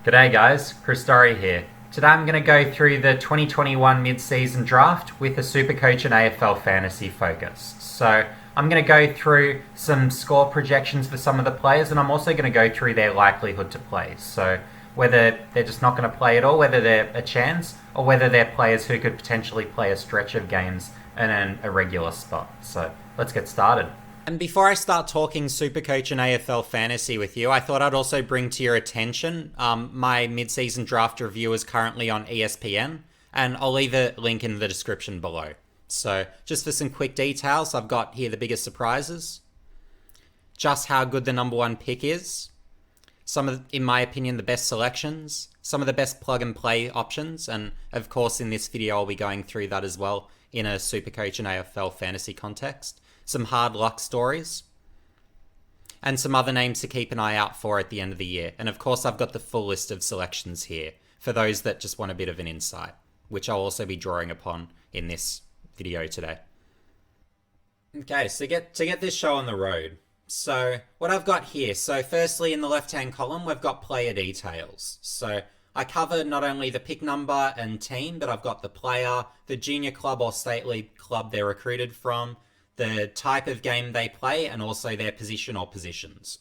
G'day guys, Chris Dorry here. Today I'm going to go through the 2021 Mid Season Draft with a Supercoach and AFL Fantasy focus. So I'm going to go through some score projections for some of the players, and I'm also going to go through their likelihood to play. So whether they're just not going to play at all, whether they're a chance, or whether they're players who could potentially play a stretch of games and earn a regular spot. So let's get started. And before I start talking Supercoach and AFL Fantasy with you, I thought I'd also bring to your attention my mid-season draft review is currently on ESPN, and I'll leave a link in the description below. So just for some quick details, I've got here the biggest surprises, just how good the number one pick is, some of, in my opinion, the best selections, some of the best plug-and-play options, and of course in this video I'll be going through that as well in a Supercoach and AFL Fantasy context. Some hard luck stories, and some other names to keep an eye out for at the end of the year. And of course, I've got the full list of selections here for those that just want a bit of an insight, which I'll also be drawing upon in this video today. Okay, so to get this show on the road. So what I've got here, so firstly in the left-hand column, we've got player details. So I cover not only the pick number and team, but I've got the player, the junior club or state league club they're recruited from, the type of game they play, and also their position or positions.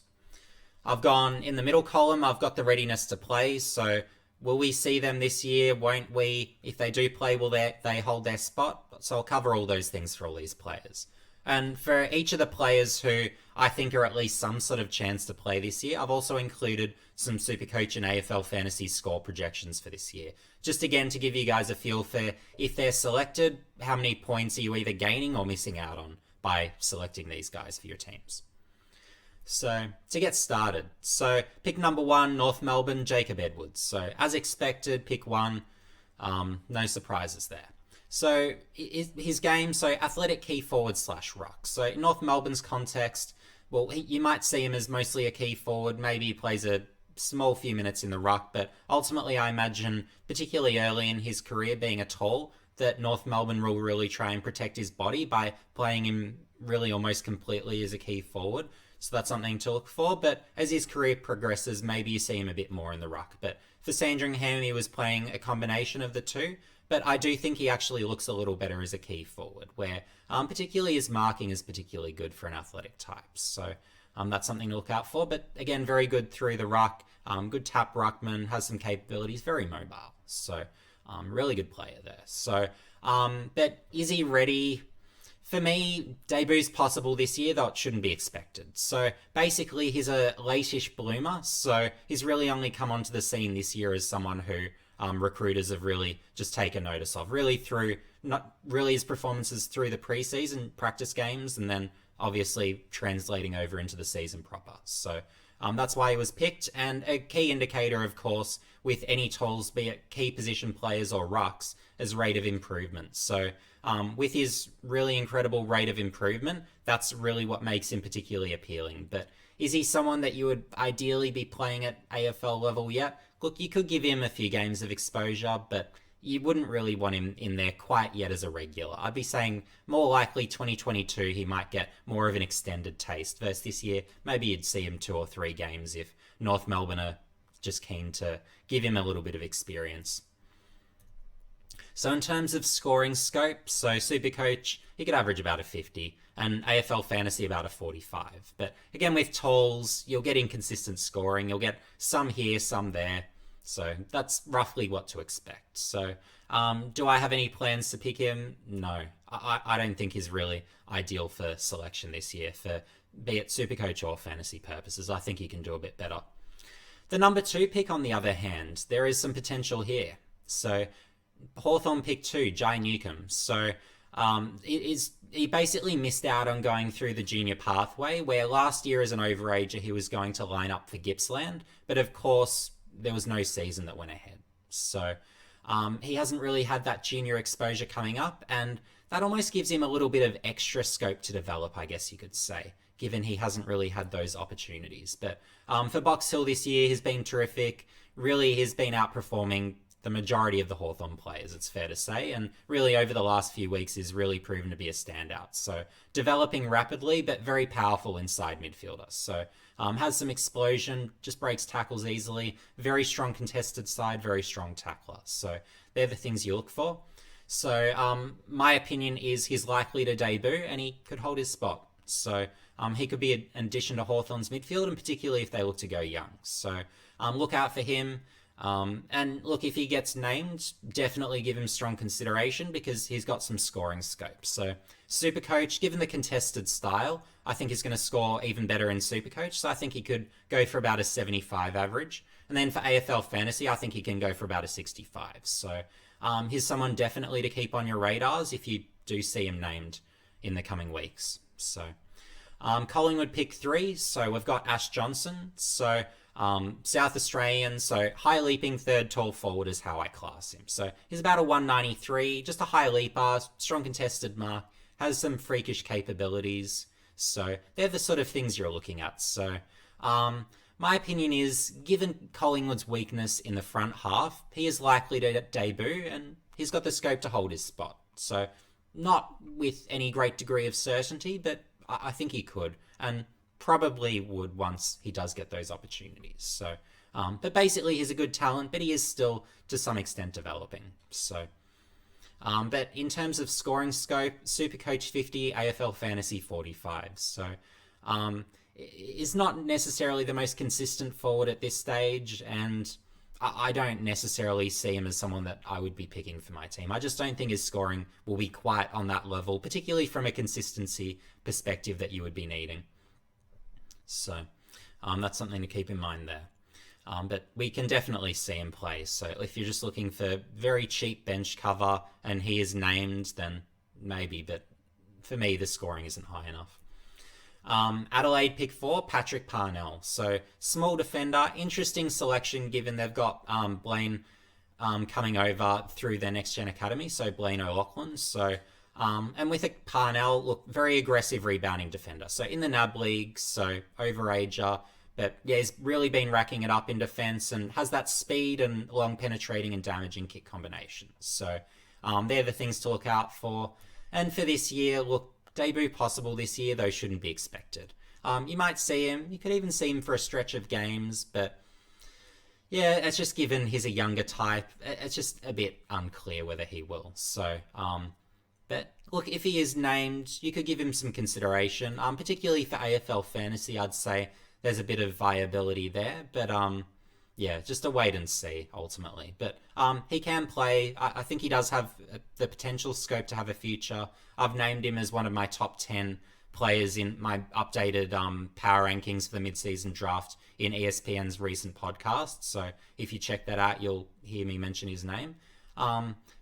I've gone in the middle column, I've got the readiness to play. So will we see them this year? Won't we? If they do play, will they hold their spot? So I'll cover all those things for all these players. And for each of the players who I think are at least some sort of chance to play this year, I've also included some Supercoach and AFL Fantasy score projections for this year. Just again to give you guys a feel for if they're selected, how many points are you either gaining or missing out on by selecting these guys for your teams. So to get started, so pick number one, North Melbourne, Jacob Edwards. So as expected, pick one, no surprises there. So his game, so athletic key forward / ruck. So in North Melbourne's context, well, you might see him as mostly a key forward. Maybe he plays a small few minutes in the ruck, but ultimately I imagine, particularly early in his career being a tall, that North Melbourne will really try and protect his body by playing him really almost completely as a key forward. So that's something to look for. But as his career progresses, maybe you see him a bit more in the ruck. But for Sandringham, he was playing a combination of the two. But I do think he actually looks a little better as a key forward, where particularly his marking is particularly good for an athletic type. So that's something to look out for. But again, very good through the ruck. Good tap ruckman, has some capabilities, very mobile. So really good player there. So, but is he ready? For me, debut's possible this year, though it shouldn't be expected. So basically, he's a late-ish bloomer. So he's really only come onto the scene this year as someone who recruiters have really just taken notice of. Really through, not really his performances through the preseason practice games, and then obviously translating over into the season proper. So that's why he was picked, and a key indicator, of course, with any tools, be it key position players or rucks, is rate of improvement. So with his really incredible rate of improvement, that's really what makes him particularly appealing. But is he someone that you would ideally be playing at AFL level yet? Look, you could give him a few games of exposure, but you wouldn't really want him in there quite yet as a regular. I'd be saying more likely 2022 he might get more of an extended taste versus this year. Maybe you'd see him 2 or 3 games if North Melbourne are just keen to give him a little bit of experience. So in terms of scoring scope, so Supercoach, he could average about a 50, and AFL Fantasy about a 45. But again, with tools, you'll get inconsistent scoring. You'll get some here, some there. So that's roughly what to expect. So do I have any plans to pick him? No. I don't think he's really ideal for selection this year, for be it Supercoach or fantasy purposes. I think he can do a bit better. The number 2 pick, on the other hand, there is some potential here. So Hawthorn pick 2, Jai Newcomb. So he basically missed out on going through the junior pathway, where last year as an overager he was going to line up for Gippsland, but of course there was no season that went ahead. So he hasn't really had that junior exposure coming up, and that almost gives him a little bit of extra scope to develop, I guess you could say, given he hasn't really had those opportunities. But for Box Hill this year, he's been terrific. Really, he's been outperforming the majority of the Hawthorn players, it's fair to say, and really over the last few weeks is really proven to be a standout. So developing rapidly, but very powerful inside midfielder. So has some explosion, just breaks tackles easily, very strong contested side, very strong tackler. So they're the things you look for. So my opinion is he's likely to debut and he could hold his spot. So he could be an addition to Hawthorn's midfield, and particularly if they look to go young. So look out for him. And look, if he gets named, definitely give him strong consideration because he's got some scoring scope. So Supercoach, given the contested style, I think he's going to score even better in Supercoach. So I think he could go for about a 75 average. And then for AFL Fantasy, I think he can go for about a 65. So he's someone definitely to keep on your radars if you do see him named in the coming weeks. So Collingwood pick 3. So we've got Ash Johnson. So South Australian, so high leaping third tall forward is how I class him. So he's about a 193, just a high leaper, strong contested mark, has some freakish capabilities. So they're the sort of things you're looking at. So my opinion is, given Collingwood's weakness in the front half, he is likely to debut and he's got the scope to hold his spot. So not with any great degree of certainty, but I think he could. And probably would once he does get those opportunities. So, but basically he's a good talent, but he is still to some extent developing. So, but in terms of scoring scope, Supercoach 50, AFL Fantasy 45. So, is not necessarily the most consistent forward at this stage, and I don't necessarily see him as someone that I would be picking for my team. I just don't think his scoring will be quite on that level, particularly from a consistency perspective that you would be needing. So that's something to keep in mind there. But we can definitely see him play. So if you're just looking for very cheap bench cover and he is named, then maybe. But for me, the scoring isn't high enough. Adelaide pick 4, Patrick Parnell. So small defender, interesting selection given they've got Blaine coming over through their Next Gen Academy. So Blaine O'Loughlin. So and with a Parnell, look, very aggressive rebounding defender. So in the NAB league, so overager, but yeah, he's really been racking it up in defence and has that speed and long penetrating and damaging kick combinations. So they're the things to look out for. And for this year, look, debut possible this year, though shouldn't be expected. You might see him, you could even see him for a stretch of games, but yeah, it's just given he's a younger type, it's just a bit unclear whether he will. So, but look, if he is named, you could give him some consideration, particularly for AFL Fantasy. I'd say there's a bit of viability there, but yeah, just a wait and see ultimately. But he can play. I think he does have the potential scope to have a future. I've named him as one of my top 10 players in my updated power rankings for the mid-season draft in ESPN's recent podcast. So if you check that out, you'll hear me mention his name.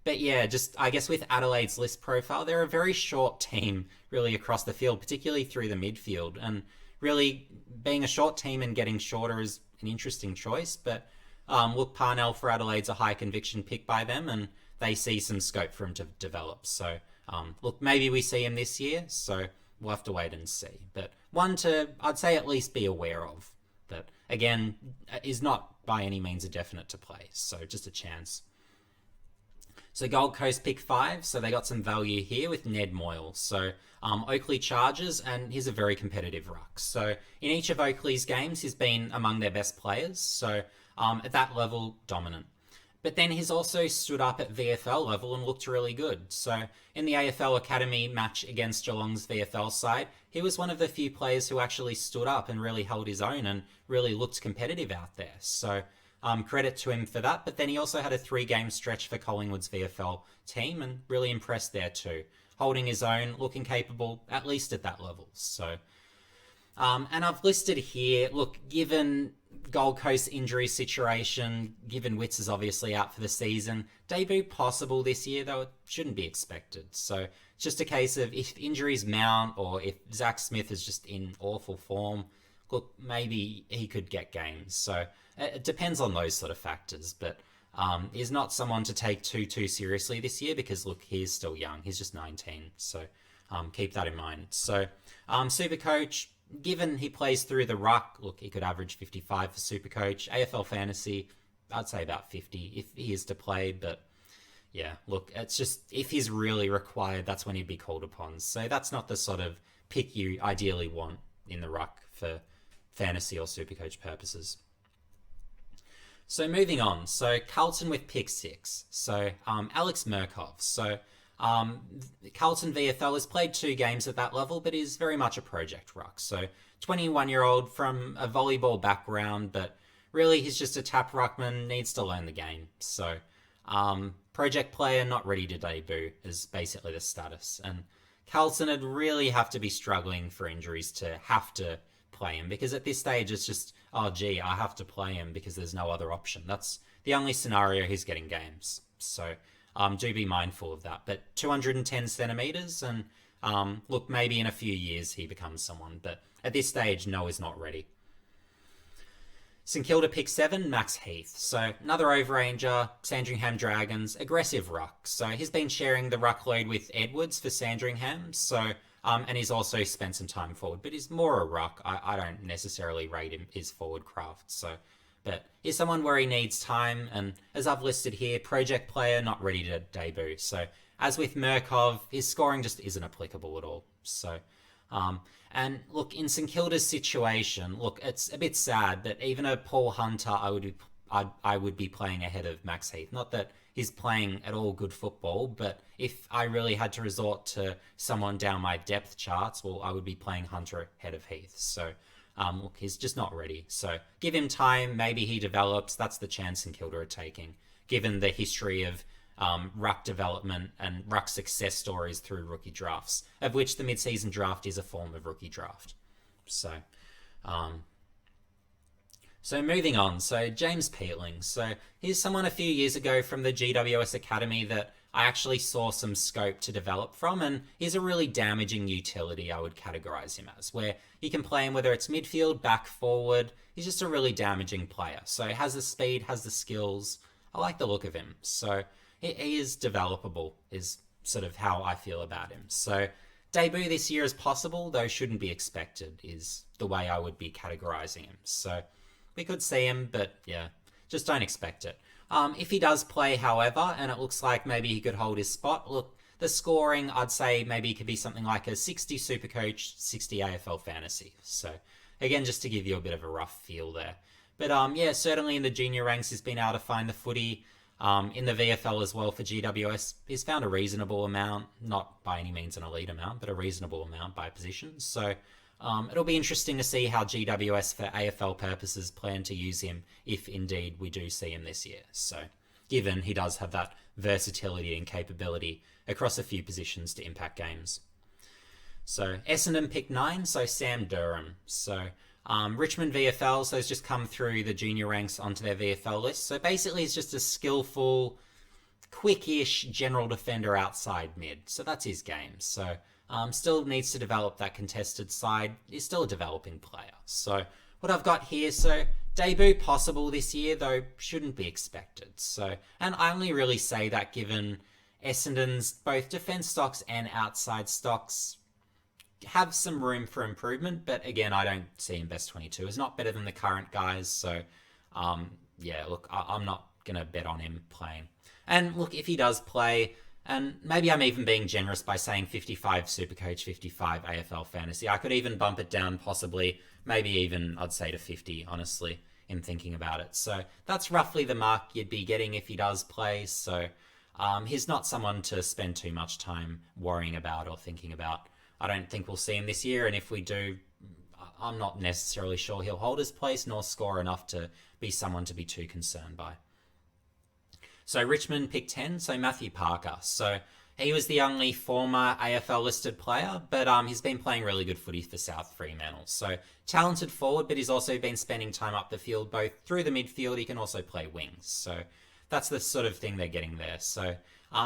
But yeah, just I guess with Adelaide's list profile, they're a very short team really across the field, particularly through the midfield. And really being a short team and getting shorter is an interesting choice. But look, Parnell for Adelaide's a high conviction pick by them, and they see some scope for him to develop. So look, maybe we see him this year. So we'll have to wait and see. But one to, I'd say, at least be aware of. That again is not by any means a definite to play. So just a chance. So Gold Coast pick 5, so they got some value here with Ned Moyle. So Oakley Chargers, and he's a very competitive ruck. So in each of Oakley's games, he's been among their best players. So at that level, dominant. But then he's also stood up at VFL level and looked really good. So in the AFL Academy match against Geelong's VFL side, he was one of the few players who actually stood up and really held his own and really looked competitive out there. So credit to him for that. But then he also had a 3-game stretch for Collingwood's VFL team and really impressed there too. Holding his own, looking capable, at least at that level. So, and I've listed here, look, given Gold Coast injury situation, given Witts is obviously out for the season, debut possible this year, though it shouldn't be expected. So it's just a case of if injuries mount or if Zach Smith is just in awful form, look, maybe he could get games. So it depends on those sort of factors, but he's not someone to take too seriously this year because, look, he is still young. He's just 19, so keep that in mind. So Supercoach, given he plays through the ruck, look, he could average 55 for Supercoach. AFL Fantasy, I'd say about 50 if he is to play, but yeah, look, it's just if he's really required, that's when he'd be called upon. So that's not the sort of pick you ideally want in the ruck for fantasy or supercoach purposes. So moving on, so Carlton with pick 6. So Alex Murkov. So um, Carlton VFL has played 2 games at that level, but is very much a project ruck. So 21-year-old from a volleyball background, but really he's just a tap ruckman, needs to learn the game. So project player, not ready to debut is basically the status. And Carlton would really have to be struggling for injuries to have to play him, because at this stage it's just, oh gee, I have to play him because there's no other option. That's the only scenario he's getting games. So do be mindful of that. But 210 centimetres, and look, maybe in a few years he becomes someone, but at this stage, no, is not ready. St Kilda pick 7, Max Heath. So another overanger, Sandringham Dragons, aggressive ruck. So he's been sharing the ruck load with Edwards for Sandringham. So and he's also spent some time forward, but he's more a ruck. I don't necessarily rate him his forward craft. So, but he's someone where he needs time, and as I've listed here, project player, not ready to debut. So as with Murkov, his scoring just isn't applicable at all. So. And look, in St Kilda's situation, look, it's a bit sad that even a Paul Hunter I would be playing ahead of Max Heath. Not that he's playing at all good football, but if I really had to resort to someone down my depth charts, well, I would be playing Hunter ahead of Heath. So look, he's just not ready. So give him time, maybe he develops. That's the chance St Kilda are taking, given the history of ruck development and ruck success stories through rookie drafts, of which the mid-season draft is a form of rookie draft. So moving on, so James Peatling. So he's someone a few years ago from the GWS Academy that I actually saw some scope to develop from, and he's a really damaging utility, I would categorise him as, where you can play him whether it's midfield, back, forward. He's just a really damaging player. So he has the speed, has the skills. I like the look of him. So he is developable, is sort of how I feel about him. So debut this year is possible, though shouldn't be expected, is the way I would be categorising him. So we could see him, but yeah, just don't expect it. If he does play, however, and it looks like maybe he could hold his spot, look, the scoring, I'd say maybe it could be something like a 60 Supercoach, 60 AFL Fantasy. So again, just to give you a bit of a rough feel there. But yeah, certainly in the junior ranks, he's been able to find the footy. In the VFL as well for GWS, he's found a reasonable amount, not by any means an elite amount, but a reasonable amount by position. So it'll be interesting to see how GWS for AFL purposes plan to use him, if indeed we do see him this year. So given he does have that versatility and capability across a few positions to impact games. So Essendon pick 9, so Sam Durham. So Richmond VFL, so he's just come through the junior ranks onto their VFL list. So basically he's just a skillful, quickish general defender outside mid. So that's his game. So still needs to develop that contested side. He's still a developing player. So what I've got here, so debut possible this year, though shouldn't be expected. So, and I only really say that given Essendon's both defence stocks and outside stocks have some room for improvement, but again, I don't see him best 22. He's not better than the current guys, so yeah, look, I'm not going to bet on him playing. And look, if he does play, and maybe I'm even being generous by saying 55 Supercoach, 55 AFL Fantasy, I could even bump it down possibly, maybe even I'd say to 50, honestly, in thinking about it. So that's roughly the mark you'd be getting if he does play, so he's not someone to spend too much time worrying about or thinking about. I don't think we'll see him this year, and if we do, I'm not necessarily sure he'll hold his place nor score enough to be someone to be too concerned by. So Richmond pick 10, so Matthew Parker. So he was the only former AFL listed player, but he's been playing really good footy for South Fremantle. So talented forward, but he's also been spending time up the field, both through the midfield. He can also play wings. So that's the sort of thing they're getting there. So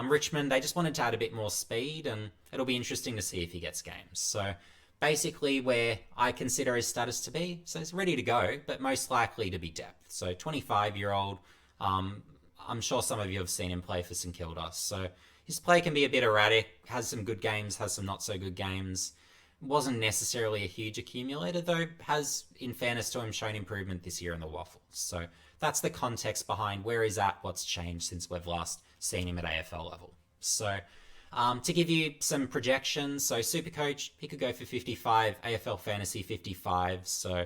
Richmond, they just wanted to add a bit more speed, and it'll be interesting to see if he gets games. So basically where I consider his status to be, so he's ready to go, but most likely to be depth. So 25-year-old, I'm sure some of you have seen him play for St Kilda. So his play can be a bit erratic, has some good games, has some not so good games. Wasn't necessarily a huge accumulator, though has, in fairness to him, shown improvement this year in the Waffles. So that's the context behind where he's at, what's changed since we've last seen him at AFL level. So to give you some projections, so Supercoach, he could go for 55, AFL Fantasy 55. So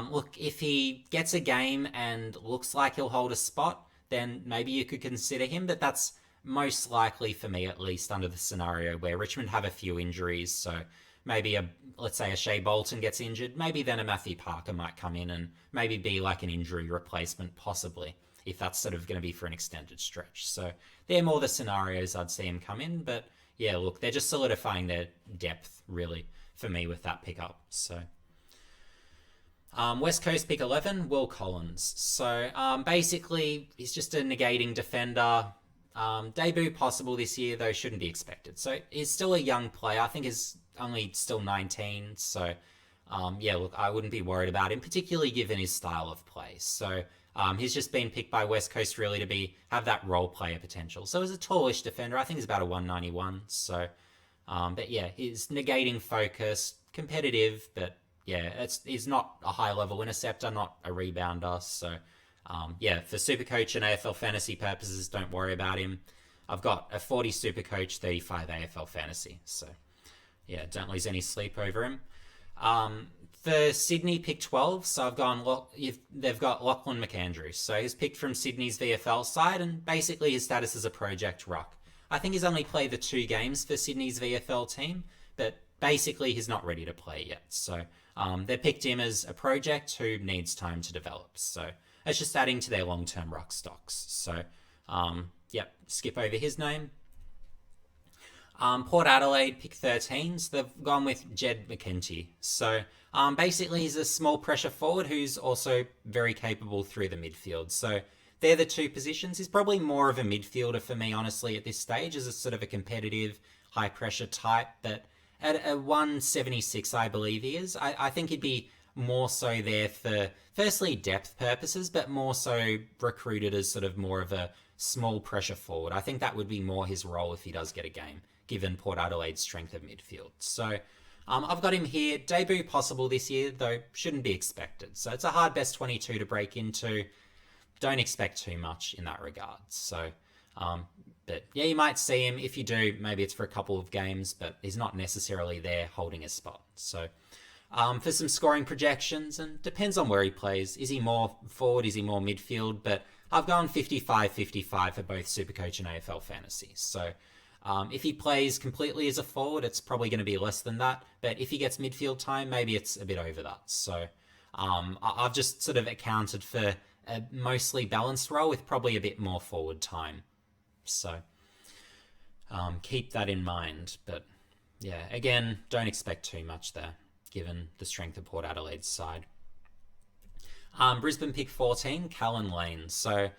look, if he gets a game and looks like he'll hold a spot, then maybe you could consider him, but that's most likely for me, at least, under the scenario where Richmond have a few injuries. So maybe let's say a Shea Bolton gets injured, maybe then a Matthew Parker might come in and maybe be like an injury replacement, possibly, if that's sort of going to be for an extended stretch. So they're more the scenarios I'd see him come in. But yeah, look, they're just solidifying their depth, really, for me with that pickup. So West Coast pick 11, Will Collins. So basically, he's just a negating defender. Debut possible this year, though shouldn't be expected. So he's still a young player. I think he's only still 19. So yeah, look, I wouldn't be worried about him, particularly given his style of play. So he's just been picked by West Coast really to have that role player potential. So as a tallish defender, I think he's about a 191. So, but yeah, he's negating focus, competitive, but yeah, he's not a high level interceptor, not a rebounder. So yeah, for Supercoach and AFL Fantasy purposes, don't worry about him. I've got a 40 Supercoach, 35 AFL Fantasy. So yeah, don't lose any sleep over him. For Sydney, pick 12. So they've got Lachlan McAndrews. So he's picked from Sydney's VFL side, and basically his status as a project ruck. I think he's only played the 2 games for Sydney's VFL team, but basically he's not ready to play yet. So they picked him as a project who needs time to develop. So it's just adding to their long-term ruck stocks. So yep, skip over his name. Port Adelaide, pick 13. So they've gone with Jed McEntee. So basically he's a small pressure forward who's also very capable through the midfield. So they're the 2 positions. He's probably more of a midfielder for me, honestly, at this stage, as a sort of a competitive, high-pressure type. But at a 176, I believe he is, I think he'd be more so there for, firstly, depth purposes, but more so recruited as sort of more of a small pressure forward. I think that would be more his role if he does get a game, given Port Adelaide's strength of midfield. So I've got him here. Debut possible this year, though shouldn't be expected. So it's a hard best 22 to break into. Don't expect too much in that regard. So, but yeah, you might see him. If you do, maybe it's for a couple of games, but he's not necessarily there holding a spot. So for some scoring projections, and depends on where he plays. Is he more forward? Is he more midfield? But I've gone 55-55 for both Supercoach and AFL Fantasy. So if he plays completely as a forward, it's probably going to be less than that. But if he gets midfield time, maybe it's a bit over that. So I've just sort of accounted for a mostly balanced role with probably a bit more forward time. So keep that in mind. But yeah, again, don't expect too much there, given the strength of Port Adelaide's side. Brisbane pick 14, Callan Lane. So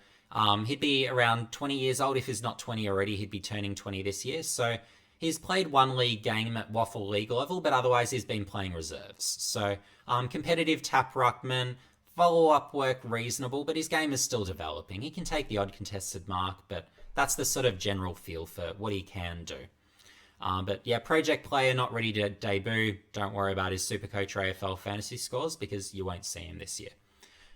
he'd be around 20 years old. If he's not 20 already, he'd be turning 20 this year. So he's played 1 league game at Waffle League level, but otherwise he's been playing reserves. So competitive tap ruckman, follow-up work reasonable, but his game is still developing. He can take the odd contested mark, but that's the sort of general feel for what he can do. But yeah, project player, not ready to debut. Don't worry about his Supercoach or AFL Fantasy scores because you won't see him this year.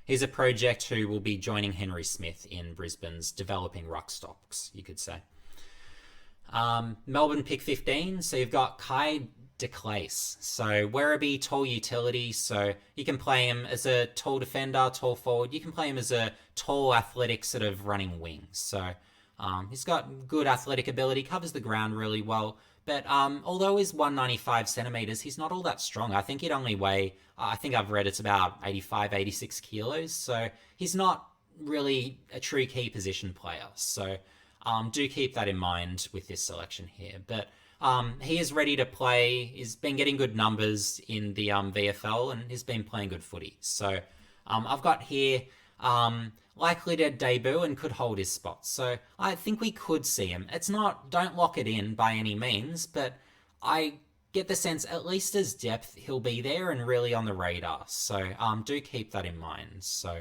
He's a project who will be joining Henry Smith in Brisbane's developing ruck stocks, you could say. Melbourne pick 15, so you've got Kai de Clace. So Werribee, tall utility, so you can play him as a tall defender, tall forward. You can play him as a tall, athletic sort of running wing. So he's got good athletic ability, covers the ground really well. But although he's 195 centimetres, he's not all that strong. I think he'd only weigh, I think I've read it's about 85, 86 kilos. So he's not really a true key position player. So do keep that in mind with this selection here. But he is ready to play. He's been getting good numbers in the VFL and he's been playing good footy. So I've got here likely to debut and could hold his spot. So I think we could see him. It's not, don't lock it in by any means, but I get the sense at least as depth he'll be there and really on the radar. So do keep that in mind. So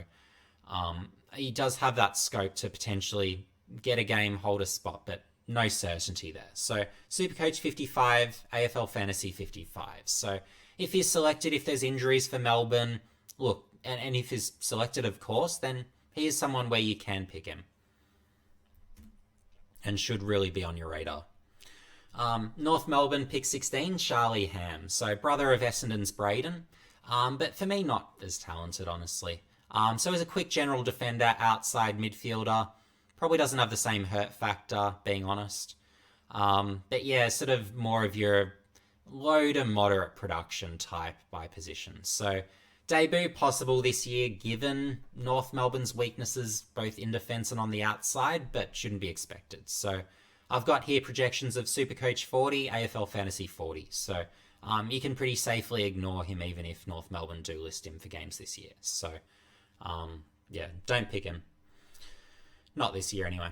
he does have that scope to potentially get a game, hold a spot, but no certainty there. So Supercoach 55, AFL Fantasy 55. So if he's selected, if there's injuries for Melbourne, look, and if he's selected, of course, then he is someone where you can pick him and should really be on your radar. North Melbourne, pick 16, Charlie Ham. So brother of Essendon's Braden. But for me, not as talented, honestly. So as a quick general defender, outside midfielder, probably doesn't have the same hurt factor, being honest. But yeah, sort of more of your low to moderate production type by position. So debut possible this year given North Melbourne's weaknesses both in defence and on the outside, but shouldn't be expected. So I've got here projections of Supercoach 40, AFL Fantasy 40. So you can pretty safely ignore him even if North Melbourne do list him for games this year. So yeah, don't pick him. Not this year anyway.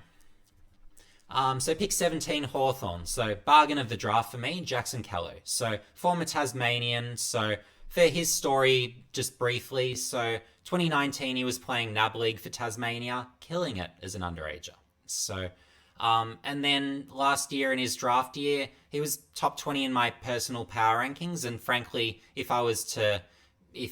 So pick 17, Hawthorn. So bargain of the draft for me, Jackson Callow. So former Tasmanian. So for his story, just briefly, so 2019 he was playing NAB League for Tasmania, killing it as an underager. So, and then last year in his draft year, he was top 20 in my personal power rankings, and frankly, if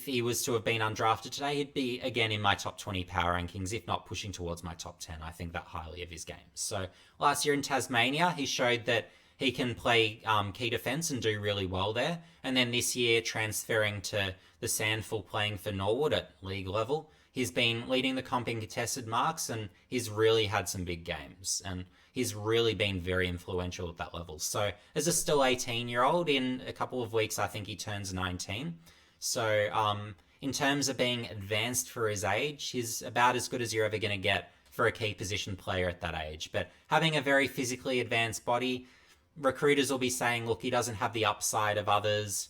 he was to have been undrafted today, he'd be again in my top 20 power rankings, if not pushing towards my top 10. I think that highly of his game. So last year in Tasmania, he showed that he can play key defence and do really well there. And then this year, transferring to the Sandful, playing for Norwood at league level, he's been leading the comp in contested marks, and he's really had some big games. And he's really been very influential at that level. So as a still 18-year-old, in a couple of weeks, I think he turns 19. So in terms of being advanced for his age, he's about as good as you're ever going to get for a key position player at that age. But having a very physically advanced body, recruiters will be saying, look, he doesn't have the upside of others.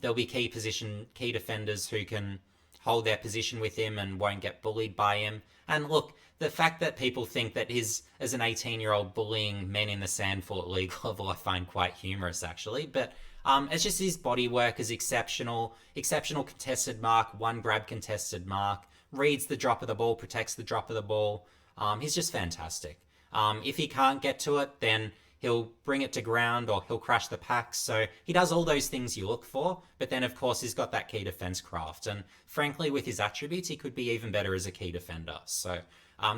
There'll be key defenders who can hold their position with him and won't get bullied by him. And look, the fact that people think that as an 18-year-old bullying men in the Sandful at league level, I find quite humorous, actually. But it's just his body work is exceptional contested mark, one grab contested mark, reads the drop of the ball, protects the drop of the ball. He's just fantastic. If he can't get to it, then he'll bring it to ground or he'll crash the pack. So he does all those things you look for, but then of course he's got that key defense craft. And frankly, with his attributes, he could be even better as a key defender. So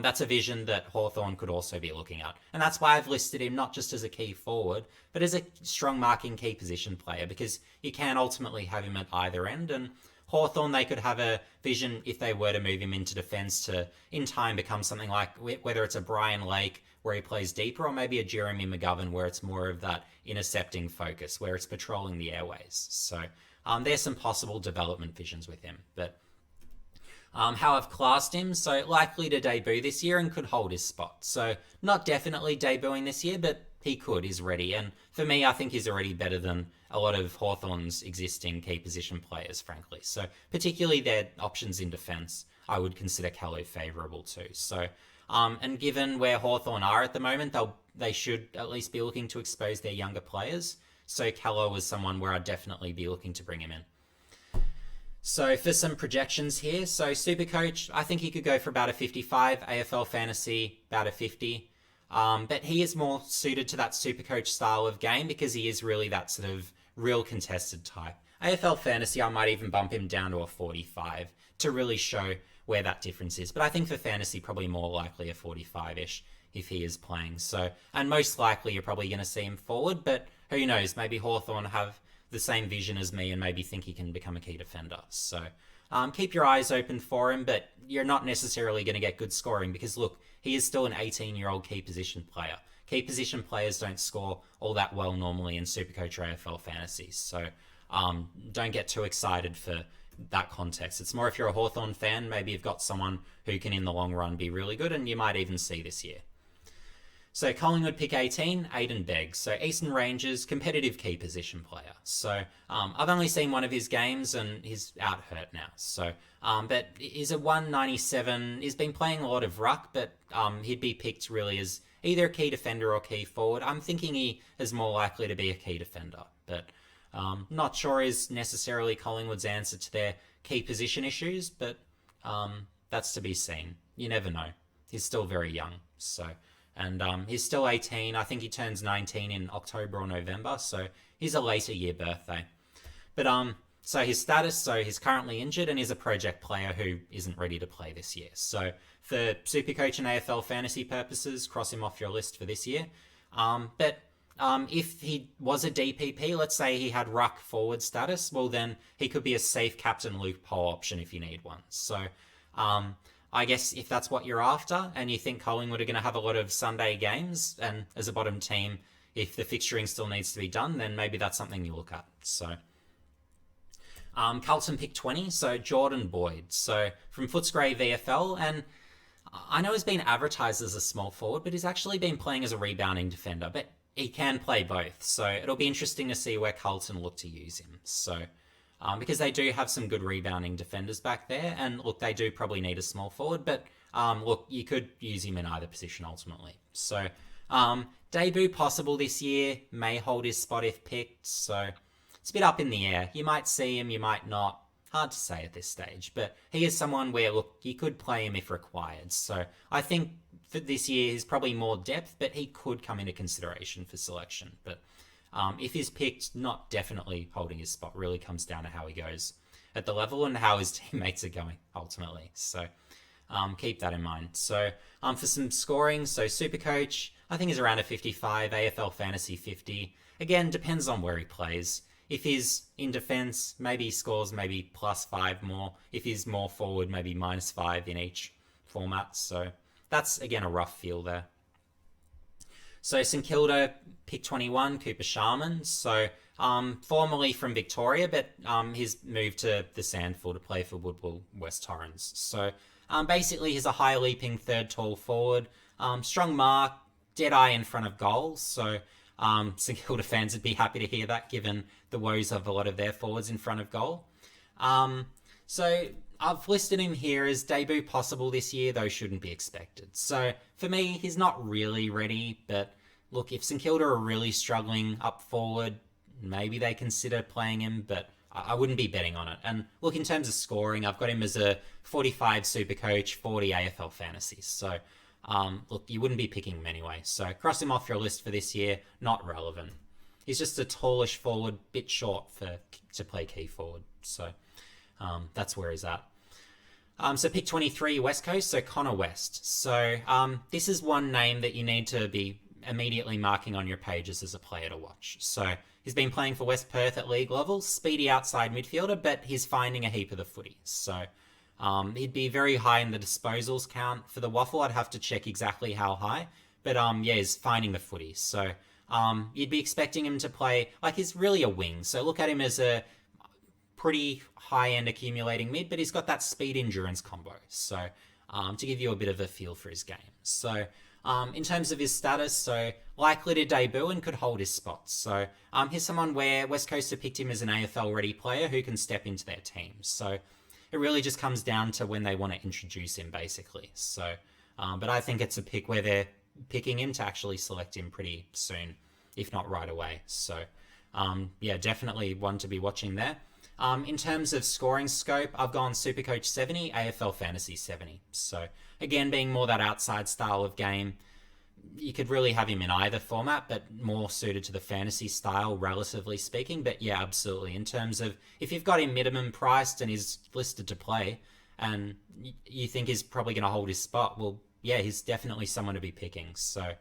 that's a vision that Hawthorn could also be looking at. And that's why I've listed him not just as a key forward, but as a strong marking key position player, because you can ultimately have him at either end. And Hawthorn, they could have a vision if they were to move him into defence to, in time, become something like, whether it's a Brian Lake where he plays deeper, or maybe a Jeremy McGovern where it's more of that intercepting focus, where it's patrolling the airways. So there's some possible development visions with him. But how I've classed him, so likely to debut this year and could hold his spot. So not definitely debuting this year, but he could, he's ready. And for me, I think he's already better than a lot of Hawthorn's existing key position players, frankly. So particularly their options in defence, I would consider Callow favourable too. So, and given where Hawthorn are at the moment, they should at least be looking to expose their younger players. So Callow was someone where I'd definitely be looking to bring him in. So for some projections here, so Supercoach, I think he could go for about a 55, AFL Fantasy, about a 50. But he is more suited to that Supercoach style of game because he is really that sort of real contested type. AFL Fantasy, I might even bump him down to a 45 to really show where that difference is. But I think for Fantasy, probably more likely a 45-ish if he is playing. So, and most likely you're probably going to see him forward, but who knows, maybe Hawthorn have the same vision as me and maybe think he can become a key defender. So keep your eyes open for him, but you're not necessarily going to get good scoring because, look, he is still an 18-year-old key position player. Key position players don't score all that well normally in Supercoach or AFL Fantasy. So don't get too excited for that context. It's more if you're a Hawthorn fan, maybe you've got someone who can in the long run be really good, and you might even see this year. So Collingwood pick 18, Aiden Beggs. So Eastern Rangers, competitive key position player. So I've only seen one of his games and he's out hurt now. So, but he's a 197. He's been playing a lot of ruck, but he'd be picked really as either a key defender or key forward. I'm thinking he is more likely to be a key defender, but not sure is necessarily Collingwood's answer to their key position issues, but that's to be seen. You never know. He's still very young, so... And he's still 18. I think he turns 19 in October or November, so he's a later year birthday. But So his status, so he's currently injured and is a project player who isn't ready to play this year. So for Supercoach and AFL Fantasy purposes, cross him off your list for this year. But if he was a DPP, let's say he had ruck forward status, well then he could be a safe captain loophole option if you need one. So I guess if that's what you're after and you think Collingwood are going to have a lot of Sunday games, and as a bottom team, if the fixturing still needs to be done, then maybe that's something you look at. So Carlton pick 20, so Jordan Boyd. So from Footscray VFL, and I know he's been advertised as a small forward, but he's actually been playing as a rebounding defender, but he can play both. So it'll be interesting to see where Carlton look to use him. So because they do have some good rebounding defenders back there, and look, they do probably need a small forward, but look, you could use him in either position ultimately. So debut possible this year, may hold his spot if picked, so it's a bit up in the air. You might see him, you might not. Hard to say at this stage, but he is someone where, look, you could play him if required. So I think for this year, he's probably more depth, but he could come into consideration for selection. But if he's picked, not definitely holding his spot. Really comes down to how he goes at the level and how his teammates are going, ultimately. So keep that in mind. So for some scoring, so Supercoach, I think is around a 55, AFL Fantasy 50. Again, depends on where he plays. If he's in defence, maybe he scores maybe +5 more. If he's more forward, maybe -5 in each format. So that's, again, a rough feel there. So St Kilda, pick 21, Cooper Sharman. So formerly from Victoria, but he's moved to the Sandful to play for Woodville West Torrens. So basically he's a high leaping third tall forward. Strong mark, dead eye in front of goals. So St Kilda fans would be happy to hear that, given the woes of a lot of their forwards in front of goal. So I've listed him here as debut possible this year, though shouldn't be expected. So for me, he's not really ready, but look, if St Kilda are really struggling up forward, maybe they consider playing him, but I wouldn't be betting on it. And look, in terms of scoring, I've got him as a 45 Supercoach, 40 AFL Fantasy. So look, you wouldn't be picking him anyway. So cross him off your list for this year, not relevant. He's just a tallish forward, bit short to play key forward. So that's where he's at. So pick 23, West Coast, so Connor West. So this is one name that you need to be immediately marking on your pages as a player to watch. So he's been playing for West Perth at league level, speedy outside midfielder, but he's finding a heap of the footy. So he'd be very high in the disposals count. For the waffle, I'd have to check exactly how high. But yeah, he's finding the footy. So you'd be expecting him to play, like, he's really a wing. So look at him as a pretty high-end accumulating mid, but he's got that speed-endurance combo. So to give you a bit of a feel for his game. So in terms of his status, so likely to debut and could hold his spot. So here's someone where West Coast have picked him as an AFL-ready player who can step into their team. So it really just comes down to when they want to introduce him, basically. So, but I think it's a pick where they're picking him to actually select him pretty soon, if not right away. So, yeah, definitely one to be watching there. In terms of scoring scope, I've gone Supercoach 70, AFL Fantasy 70. So, again, being more that outside style of game, you could really have him in either format, but more suited to the fantasy style, relatively speaking. But yeah, absolutely. In terms of, if you've got him minimum priced and he's listed to play, and you think he's probably going to hold his spot, well, yeah, he's definitely someone to be picking. So,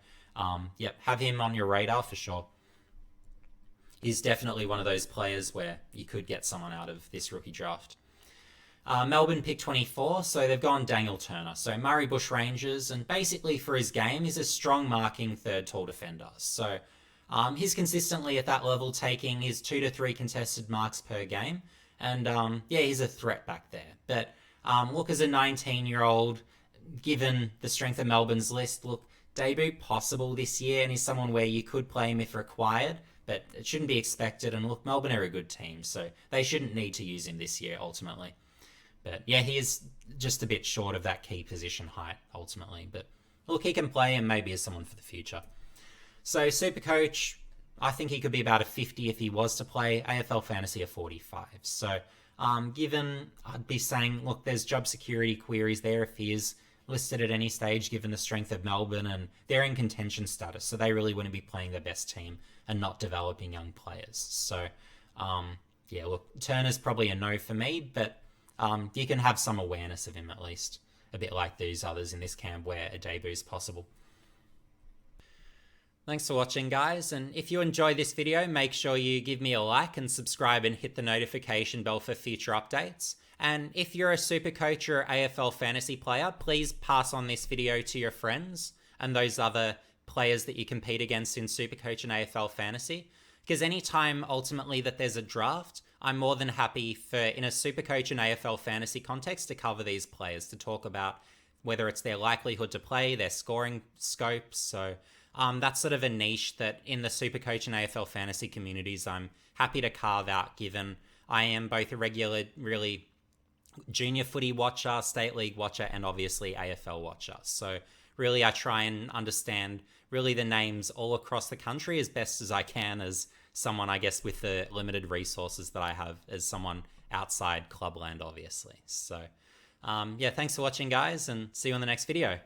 yeah, have him on your radar for sure. He's definitely one of those players where you could get someone out of this rookie draft. Melbourne pick 24, so they've gone Daniel Turner. So Murray Bush Rangers, and basically for his game, he's a strong marking third tall defender. So he's consistently at that level, taking his 2 to 3 contested marks per game. And yeah, he's a threat back there. But look, as a 19-year-old, given the strength of Melbourne's list, look, debut possible this year, and he's someone where you could play him if required, but it shouldn't be expected. And look, Melbourne are a good team, so they shouldn't need to use him this year, ultimately. But yeah, he is just a bit short of that key position height, ultimately. But look, he can play and maybe as someone for the future. So Supercoach, I think he could be about a 50 if he was to play. AFL Fantasy a 45. So given, I'd be saying, look, there's job security queries there if he is listed at any stage, given the strength of Melbourne, and they're in contention status, so they really wouldn't be playing their best team and not developing young players. So yeah, look, Turner's probably a no for me, but you can have some awareness of him at least. A bit like these others in this camp where a debut is possible. Thanks for watching, guys, and if you enjoyed this video, make sure you give me a like and subscribe and hit the notification bell for future updates. And if you're a Supercoach or AFL Fantasy player, please pass on this video to your friends and those other players that you compete against in Supercoach and AFL Fantasy. Because anytime, ultimately, that there's a draft, I'm more than happy for, in a Supercoach and AFL Fantasy context, to cover these players, to talk about whether it's their likelihood to play, their scoring scope. So that's sort of a niche that in the Supercoach and AFL Fantasy communities I'm happy to carve out, given I am both a regular, really junior footy watcher, state league watcher, and obviously AFL watcher. So really I try and understand really the names all across the country as best as I can, as someone, I guess, with the limited resources that I have as someone outside clubland, obviously. So yeah, thanks for watching, guys, and see you on the next video.